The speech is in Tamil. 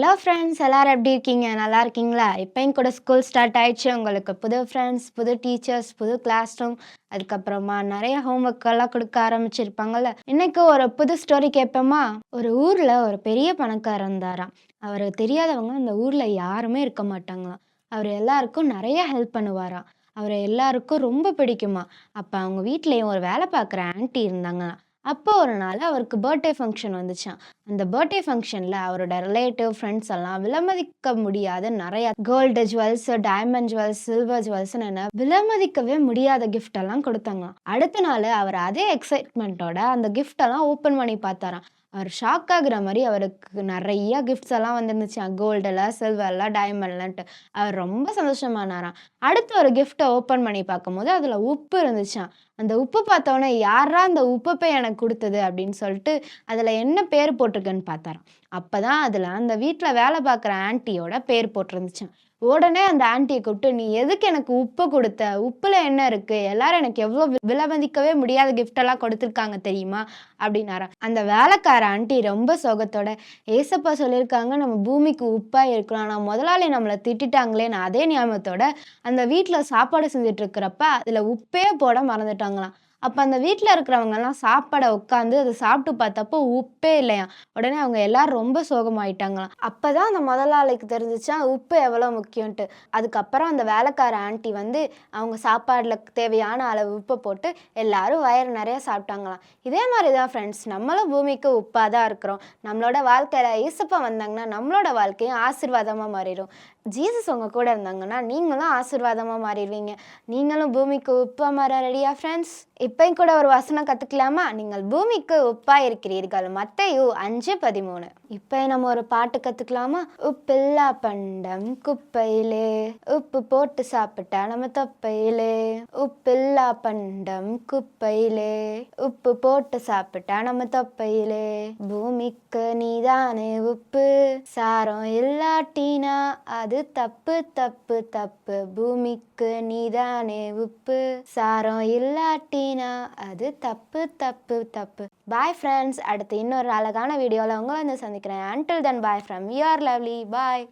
ஹலோ ஃப்ரெண்ட்ஸ் எல்லாரும் எப்படி இருக்கீங்க? நல்லா இருக்கீங்களா? இப்பயும் கூட ஸ்கூல் ஸ்டார்ட் ஆயிடுச்சு. உங்களுக்கு புது ஃப்ரெண்ட்ஸ், புது டீச்சர்ஸ், புது கிளாஸ் ரூம், அதுக்கப்புறமா நெறைய ஹோம்வொர்க் எல்லாம் குடுக்க ஆரம்பிச்சிருப்பாங்கல்ல. இன்னைக்கு ஒரு புது ஸ்டோரி கேட்போமா? ஒரு ஊர்ல ஒரு பெரிய பணக்காரர் இருந்தாராம். அவரு தெரியாதவங்க அந்த ஊர்ல யாருமே இருக்க மாட்டாங்களாம். அவரு எல்லாருக்கும் நெறைய ஹெல்ப் பண்ணுவாராம். அவர எல்லாருக்கும் ரொம்ப பிடிக்குமாம். அப்ப அவங்க வீட்லயும் ஒரு வேலை பார்க்குற ஆன்டி இருந்தாங்களாம். அப்போ ஒரு நாள் அவருக்கு பர்த்டே ஃபங்ஷன் வந்துச்சாம். அந்த பர்த்டே ஃபங்ஷன்ல அவரோட ரிலேட்டிவ், ஃப்ரெண்ட்ஸ் எல்லாம் விலைமதிக்க முடியாத நெறைய gold jewels, diamond jewels, silver ஜுவல்ஸ்ன்னு என விலைமதிக்கவே முடியாத கிஃப்ட் எல்லாம் குடுத்தாங்களாம். அடுத்த நாள் அவர் அதே எக்ஸைட்மென்ட்டோட அந்த கிஃப்ட் எல்லாம் ஓப்பன் பண்ணி பார்த்தாராம். அவர் ஷாக் ஆகுற மாரி அவருக்கு நெறைய கிஃப்ட்ஸ் எல்லாம் வந்துருந்துச்சாம். கோல்டுல, சில்வர்ல, டைமண்ட்லன்ட்டு. அவர் ரொம்ப சந்தோஷமானாராம். அடுத்து ஒரு கிஃப்ட்ட ஓப்பன் பண்ணி பார்க்கும்போது அதுல உப்பு இருந்துச்சாம். அந்த உப்பு பார்த்தோனே, "யார்றா அந்த உப்பு போய் எனக்கு குடுத்தது?" அப்படின்னு சொல்லிட்டு அதுல என்ன பேர் போட்டிருக்குன்னு பார்த்தாராம். அப்பதான் அதுல அந்த வீட்ல வேலை பார்க்குற ஆன்ட்டியோட பேர் போட்டிருந்துச்சாம். உடனே அந்த ஆன்ட்டிய கூப்பிட்டு, "நீ எதுக்கு எனக்கு உப்பு குடுத்த? உப்புல என்ன இருக்கு? எல்லாரும் எனக்கு எவ்ளோ விலைமதிக்கவே முடியாத கிஃப்ட் எல்லாம் கொடுத்துருக்காங்க தெரியுமா?" அப்படின்னாராம். அந்த வேலைக்கார ஆன்ட்டி ரொம்ப சோகத்தோட, "ஏசப்பா சொல்லியிருக்காங்க நம்ம பூமிக்கு உப்பா இருக்கணும். ஆனா முதலாளி நம்மள திட்டிட்டாங்களேன்னு" அதே ஞாபகத்தோட அந்த வீட்ல சாப்பாடு செஞ்சுட்டு இருக்கிறப்ப, அதுல உப்பே போட மறந்துட்டாங்களாம். அப்ப அந்த வீட்ல இருக்கிறவங்கலாம் சாப்பாட உட்காந்து அத சாப்பிட்டு பார்த்தப்போ உப்பே இல்லையாம். உடனே அவங்க எல்லாரும் ரொம்ப சோகமாயிட்டாங்களாம். அப்பதான் அந்த முதலாளிக்கு தெரிஞ்சுச்சாம் உப்பு எவ்வளோ முக்கியன்ட்டு. அதுக்கப்புறம் அந்த வேலைக்கார ஆன்ட்டி வந்து அவங்க சாப்பாடுல தேவையான அளவு உப்ப போட்டு எல்லாரும் வயிறு நெறைய சாப்பிட்டாங்களாம். இதே மாரி தான் ஃப்ரெண்ட்ஸ், நம்மளும் பூமிக்கு உப்பா தான் இருக்கிறோம். நம்மளோட வாழ்க்கையில ஏசப்பா வந்தாங்கன்னா, நம்மளோட வாழ்க்கையும் ஆசீர்வாதமா மாறிடும். ஜீசஸ் உங்க கூட இருந்தாங்கன்னா, நீங்களும் ஆசீர்வாதமா மாறிடுவீங்க. நீங்களும் பூமிக்கு உப்பா மாற ரெடியா ஃப்ரெண்ட்ஸ்? இப்பயும் கூட ஒரு வசனம் கத்துக்கலாமா? நீங்கள் பூமிக்கு உப்பா இருக்கிறீர்கள். மத்தேயு 5:13. இப்ப நம்ம ஒரு பாட்டு கத்துக்கலாமா? உப்பில்லா பண்டம் குப்பையிலே, உப்பு போட்டு சாப்பிட்டா நம்ம தொப்பையிலே. உப்பில்லா பண்டம் குப்பையிலே, உப்பு போட்டு சாப்பிட்டா நம்ம தொப்பையிலே. பூமிக்கு நீதானே உப்பு, சாரம் இல்லாட்டினா அது தப்பு தப்பு தப்பு. பூமிக்கு நீதானே உப்பு, சாரம் இல்லாட்டினா அது தப்பு தப்பு தப்பு. Bye friends. அடுத்து இன்னொரு அழகான வீடியோவில் உங்களை வந்து சந்திக்கிறேன். Until then, bye from your lovely. Bye.